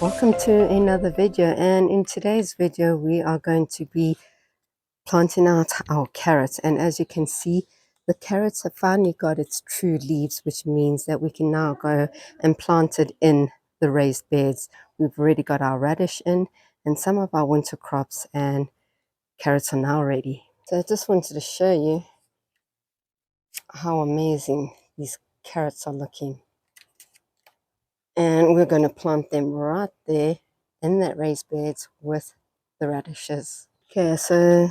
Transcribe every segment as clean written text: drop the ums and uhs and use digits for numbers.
Welcome to another video, and in today's video we are going to be planting out our carrots. And as you can see, the carrots have finally got its true leaves, which means that we can now go and plant it in the raised beds. We've already got our radish in and some of our winter crops, and carrots are now ready. So I just wanted to show you how amazing these carrots are looking. And we're going to plant them right there in that raised beds with the radishes. Okay, so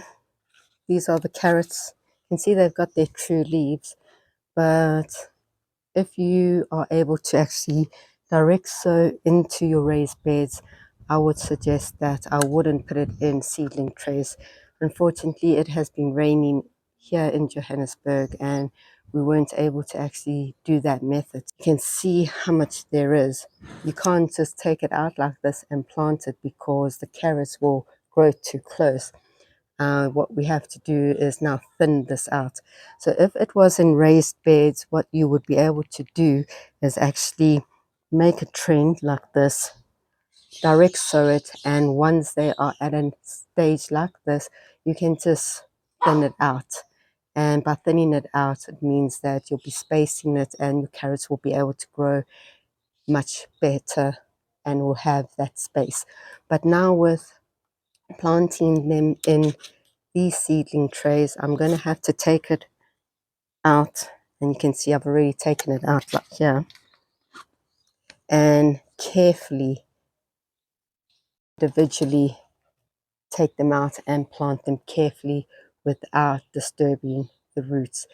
these are the carrots. You can see they've got their true leaves, but if you are able to actually direct sow into your raised beds, I would suggest that I wouldn't put it in seedling trays. Unfortunately, it has been raining here in Johannesburg and we weren't able to actually do that method. You can see how much there is. You can't just take it out like this and plant it because the carrots will grow too close. What we have to do is now thin this out. So if it was in raised beds, what you would be able to do is actually make a trend like this, direct sow it, and once they are at a stage like this, you can just thin it out. And by thinning it out, it means that you'll be spacing it and your carrots will be able to grow much better and will have that space. But now with planting them in these seedling trays, I'm going to have to take it out, and you can see I've already taken it out like here, and carefully individually take them out and plant them carefully without disturbing the roots.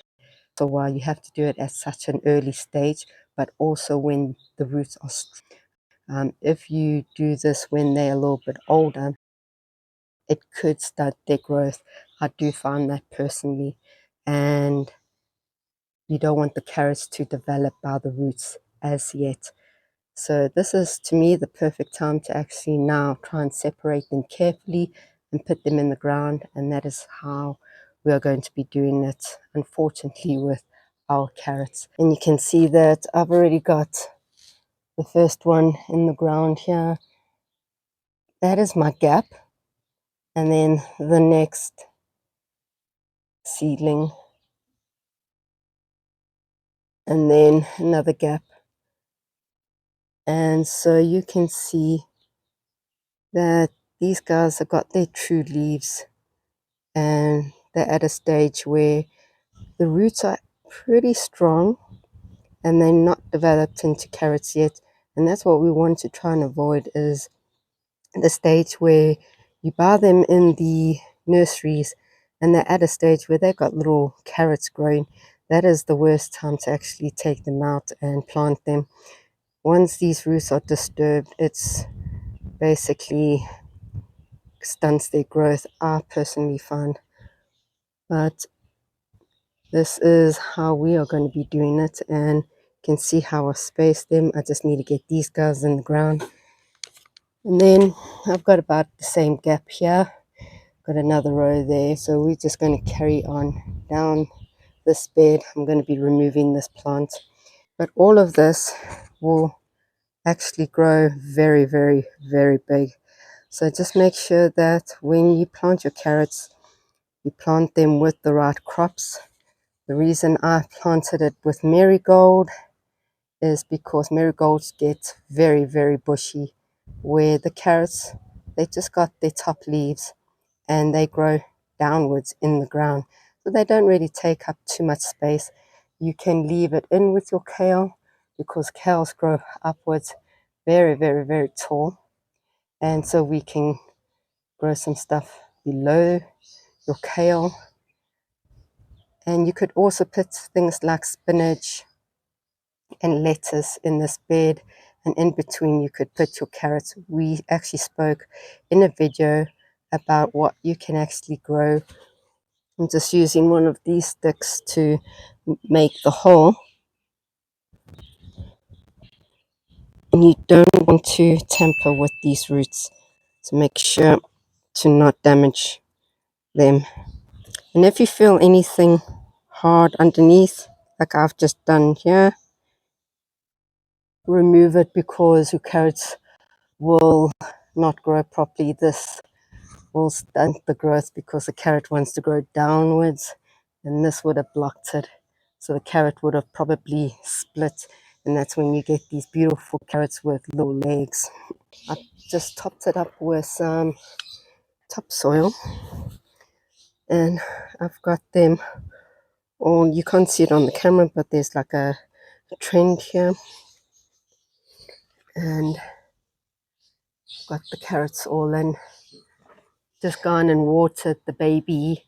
So while you have to do it at such an early stage, but also when the roots are strong. If you do this when they're a little bit older, it could stunt their growth. I do find that personally, and you don't want the carrots to develop by the roots as yet. So this is, to me, the perfect time to actually now try and separate them carefully and put them in the ground. And that is how we are going to be doing it, unfortunately, with our carrots. And you can see that I've already got the first one in the ground here. That is my gap. And then the next seedling. And then another gap. And so you can see that these guys have got their true leaves and they're at a stage where the roots are pretty strong and they're not developed into carrots yet. And that's what we want to try and avoid, is the stage where you buy them in the nurseries and they're at a stage where they've got little carrots growing. That is the worst time to actually take them out and plant them. Once these roots are disturbed, it's basically stunts their growth, I personally find. But this is how we are going to be doing it, and you can see how I spaced them. I just need to get these guys in the ground, and then I've got about the same gap here, got another row there. So we're just going to carry on down this bed. I'm going to be removing this plant, but all of this will actually grow very, very, very big. So just make sure that when you plant your carrots, you plant them with the right crops. The reason I planted it with marigold is because marigolds get very, very bushy, where the carrots, they just got their top leaves and they grow downwards in the ground. So they don't really take up too much space. You can leave it in with your kale because kales grow upwards very, very, very tall. And so we can grow some stuff below your kale. And you could also put things like spinach and lettuce in this bed, and in between you could put your carrots. We actually spoke in a video about what you can actually grow. I'm just using one of these sticks to make the hole, and you don't want to tamper with these roots, so make sure to not damage them. And if you feel anything hard underneath, like I've just done here, remove it, because your carrots will not grow properly. This will stunt the growth because the carrot wants to grow downwards, and this would have blocked it. So the carrot would have probably split, and that's when you get these beautiful carrots with little legs. I just topped it up with some topsoil, and I've got them all. You can't see it on the camera, but there's like a trend here, and got the carrots all in. Just gone and watered the baby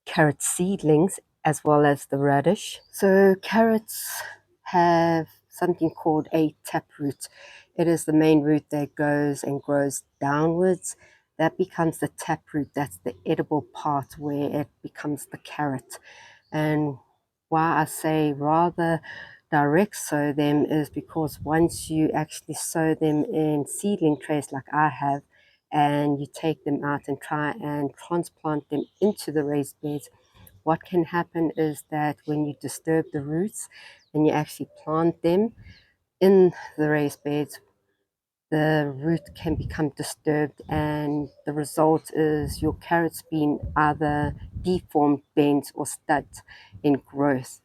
carrot seedlings as well as the radish. So carrots have something called a taproot. It is the main root that goes and grows downwards. That becomes the taproot. That's the edible part where it becomes the carrot. And why I say rather direct sow them is because once you actually sow them in seedling trays like I have, and you take them out and try and transplant them into the raised beds, what can happen is that when you disturb the roots and you actually plant them in the raised beds, the root can become disturbed, and the result is your carrots being either deformed, bent, or studs in growth.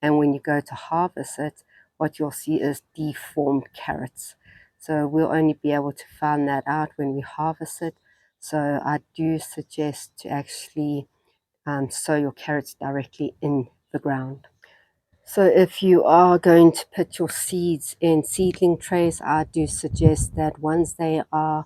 And when you go to harvest it, what you'll see is deformed carrots. So we'll only be able to find that out when we harvest it. So I do suggest to actually sow your carrots directly in the ground. So if you are going to put your seeds in seedling trays, I do suggest that once they are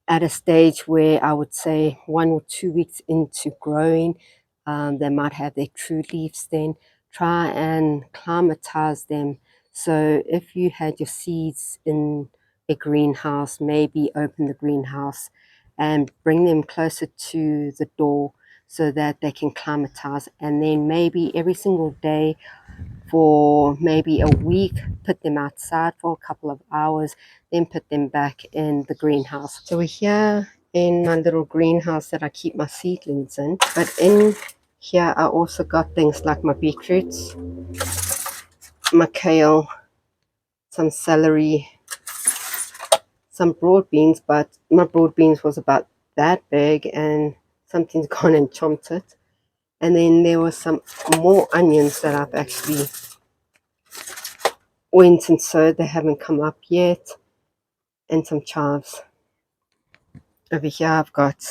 at a stage where I would say 1 or 2 weeks into growing, they might have their true leaves, then try and climatize them. So if you had your seeds in a greenhouse, maybe open the greenhouse and bring them closer to the door so that they can climatize, and then maybe every single day for maybe a week, put them outside for a couple of hours, then put them back in the greenhouse. So we're here in my little greenhouse that I keep my seedlings in, but in here I also got things like my beetroots, my kale, some celery, some broad beans, but my broad beans was about that big and something's gone and chomped it. And then there was some more onions that I've actually went and sowed. They haven't come up yet. And some chives. Over here I've got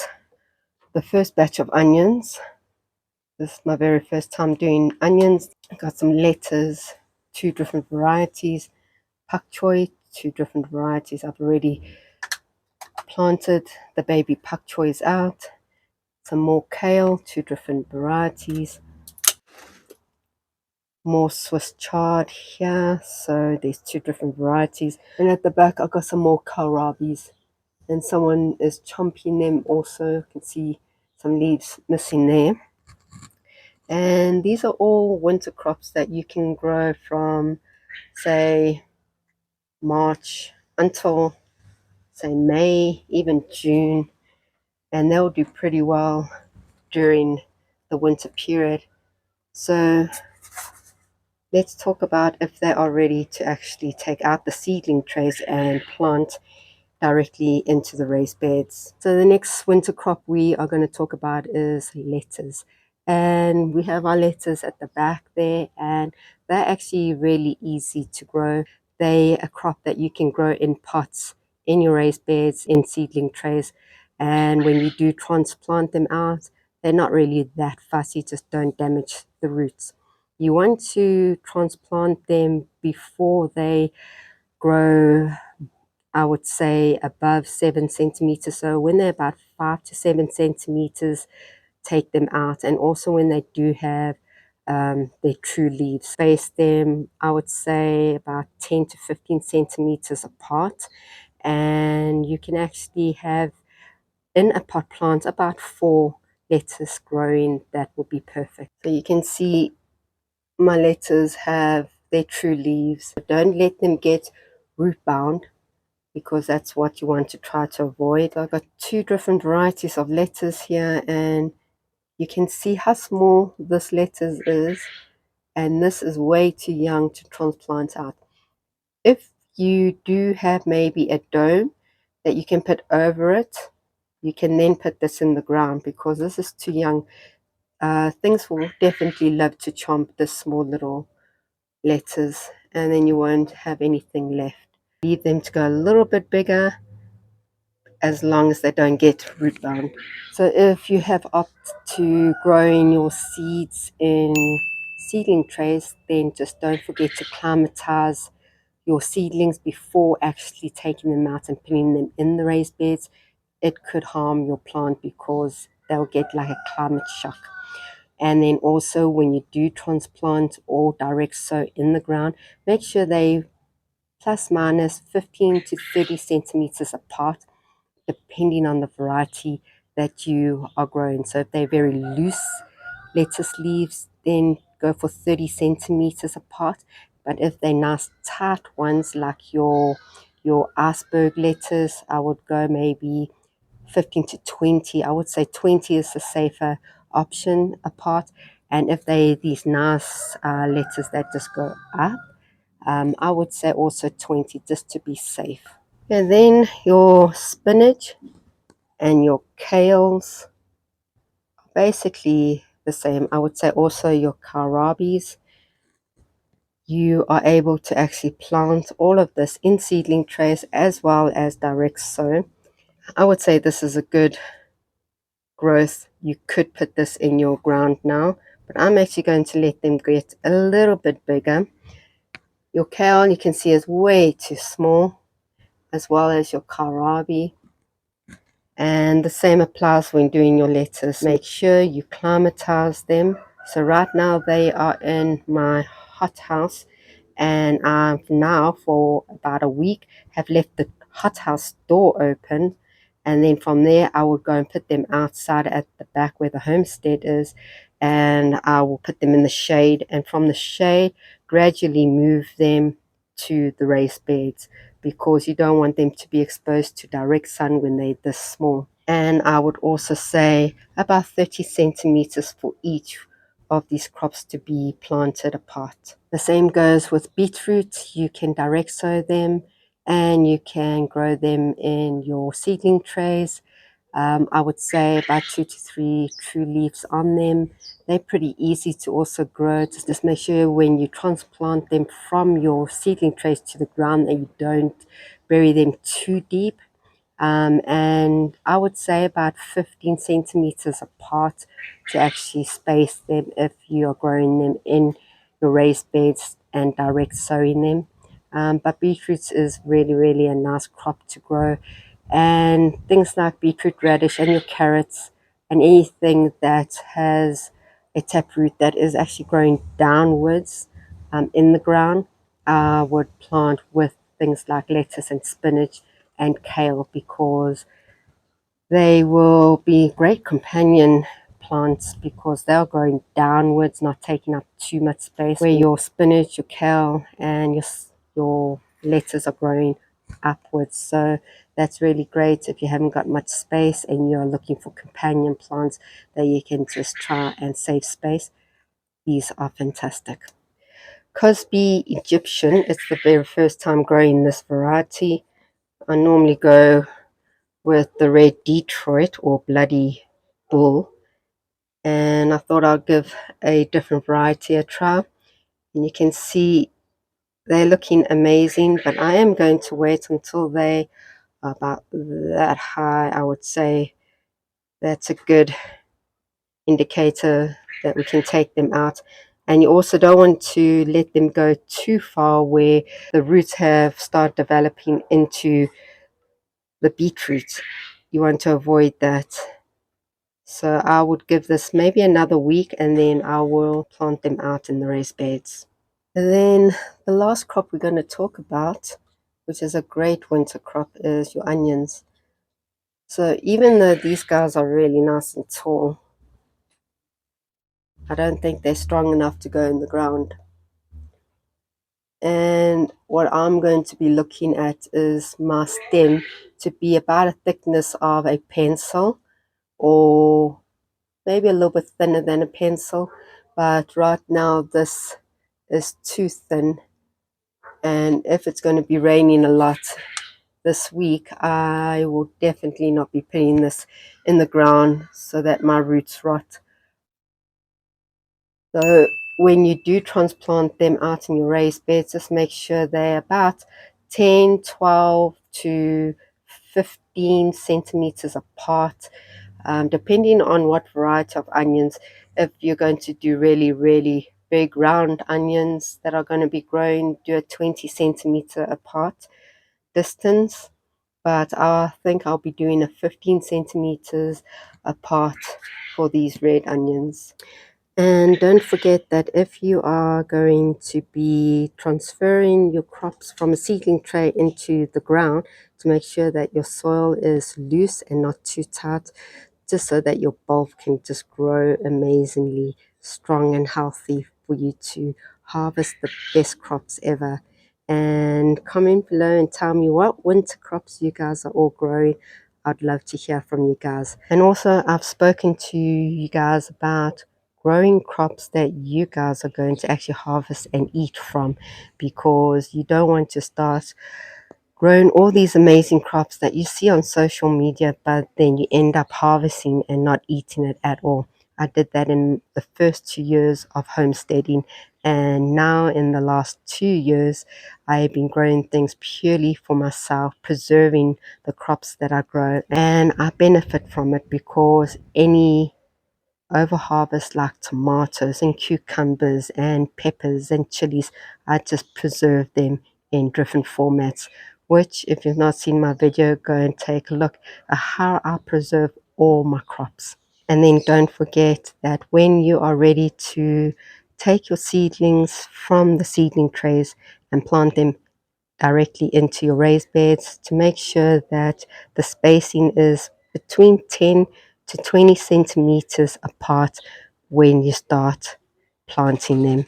the first batch of onions. This is my very first time doing onions. I got some lettuce, 2 different varieties, pak choi, 2 different varieties. I've already planted the baby pak choys out. Some more kale, 2 different varieties. More Swiss chard here, so there's 2 different varieties. And at the back I've got some more kohlrabis, and someone is chomping them also. You can see some leaves missing there. And these are all winter crops that you can grow from, say, March until, say, May, even June, and they'll do pretty well during the winter period. So let's talk about if they are ready to actually take out the seedling trays and plant directly into the raised beds. So the next winter crop we are going to talk about is lettuce. And we have our lettuce at the back there, and they're actually really easy to grow. They're a crop that you can grow in pots, in your raised beds, in seedling trays. And when you do transplant them out, they're not really that fussy, just don't damage the roots. You want to transplant them before they grow, I would say, above 7 centimeters. So when they're about 5 to 7 centimeters, take them out. And also when they do have their true leaves, space them, I would say, about 10 to 15 centimeters apart. And you can actually have in a pot plant about 4 lettuce growing. That will be perfect. So you can see my lettuce have their true leaves. Don't let them get root bound, because that's what you want to try to avoid. I've got 2 different varieties of lettuce here, and you can see how small this lettuce is, and this is way too young to transplant out. If you do have maybe a dome, that you can put over it. You can then put this in the ground because this is too young. Things will definitely love to chomp the small little lettuce, and then you won't have anything left. Leave them to go a little bit bigger as long as they don't get root bound. So if you have opted to growing your seeds in seedling trays, then just don't forget to climatize your seedlings before actually taking them out and putting them in the raised beds. It could harm your plant because they'll get like a climate shock. And then also when you do transplant or direct sow in the ground, make sure they plus minus 15 to 30 centimeters apart, depending on the variety that you are growing. So if they're very loose lettuce leaves, then go for 30 centimeters apart. But if they're nice tight ones like your iceberg lettuce, I would go maybe 15 to 20. I would say 20 is a safer option apart. And if they these nice lettuce that just go up, I would say also 20 just to be safe. And then your spinach and your kales, basically the same. I would say also your kohlrabies. You are able to actually plant all of this in seedling trays as well as direct sow. I would say this is a good growth. You could put this in your ground now, but I'm actually going to let them get a little bit bigger. Your kale, you can see, is way too small, as well as your kohlrabi. And the same applies when doing your lettuce. Make sure you climatize them. So right now they are in my hothouse, and I've now for about a week have left the hothouse door open, and then from there I would go and put them outside at the back where the homestead is, and I will put them in the shade, and from the shade gradually move them to the raised beds because you don't want them to be exposed to direct sun when they're this small. And I would also say about 30 centimeters for each of these crops to be planted apart. The same goes with beetroot. You can direct sow them and you can grow them in your seedling trays. I would say about 2 to 3 true leaves on them. They're pretty easy to also grow. Just make sure when you transplant them from your seedling trays to the ground that you don't bury them too deep. And I would say about 15 centimeters apart to actually space them if you are growing them in your raised beds and direct sowing them. But beetroots is really, really a nice crop to grow. And things like beetroot, radish, and your carrots, and anything that has a taproot that is actually growing downwards in the ground, I would plant with things like lettuce and spinach and kale because they will be great companion plants because they're growing downwards, not taking up too much space, where your spinach, your kale, and your lettuce are growing upwards. So that's really great if you haven't got much space and you're looking for companion plants that you can just try and save space. These are fantastic. Cosby Egyptian, it's the very first time growing this variety. I normally go with the red Detroit or bloody bull, and I thought I'd give a different variety a try. And you can see they're looking amazing, but I am going to wait until they are about that high. I would say that's a good indicator that we can take them out. And you also don't want to let them go too far where the roots have started developing into the beetroot. You want to avoid that. So I would give this maybe another week and then I will plant them out in the raised beds. And then the last crop we're going to talk about, which is a great winter crop, is your onions. So even though these guys are really nice and tall, I don't think they're strong enough to go in the ground. And what I'm going to be looking at is my stem to be about a thickness of a pencil, or maybe a little bit thinner than a pencil, but right now this is too thin, and if it's going to be raining a lot, this week, I will definitely not be putting this in the ground so that my roots rot. So when you do transplant them out in your raised beds, just make sure they're about 10, 12 to 15 centimeters apart, depending on what variety of onions. If you're going to do really, really big round onions that are going to be growing, do a 20 centimeter apart distance. But I think I'll be doing a 15 centimeters apart for these red onions. And don't forget that if you are going to be transferring your crops from a seedling tray into the ground, to make sure that your soil is loose and not too tight, just so that your bulb can just grow amazingly strong and healthy for you to harvest the best crops ever. And comment below and tell me what winter crops you guys are all growing. I'd love to hear from you guys. And also, I've spoken to you guys about growing crops that you guys are going to actually harvest and eat from, because you don't want to start growing all these amazing crops that you see on social media, but then you end up harvesting and not eating it at all. I did that in the first 2 years of homesteading, and now in the last 2 years, I've been growing things purely for myself, preserving the crops that I grow, and I benefit from it because any over harvest like tomatoes and cucumbers and peppers and chilies, I just preserve them in different formats, which if you've not seen my video, go and take a look at how I preserve all my crops. And then don't forget that when you are ready to take your seedlings from the seedling trays and plant them directly into your raised beds, to make sure that the spacing is between 10 to 20 centimeters apart when you start planting them,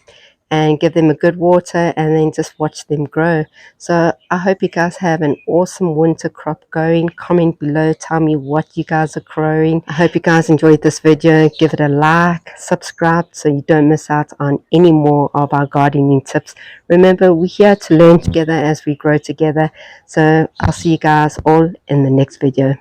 and give them a good water and then just watch them grow. So I hope you guys have an awesome winter crop going. Comment below, tell me what you guys are growing. I hope you guys enjoyed this video. Give it a like, subscribe so you don't miss out on any more of our gardening tips. Remember, we're here to learn together as we grow together. So I'll see you guys all in the next video.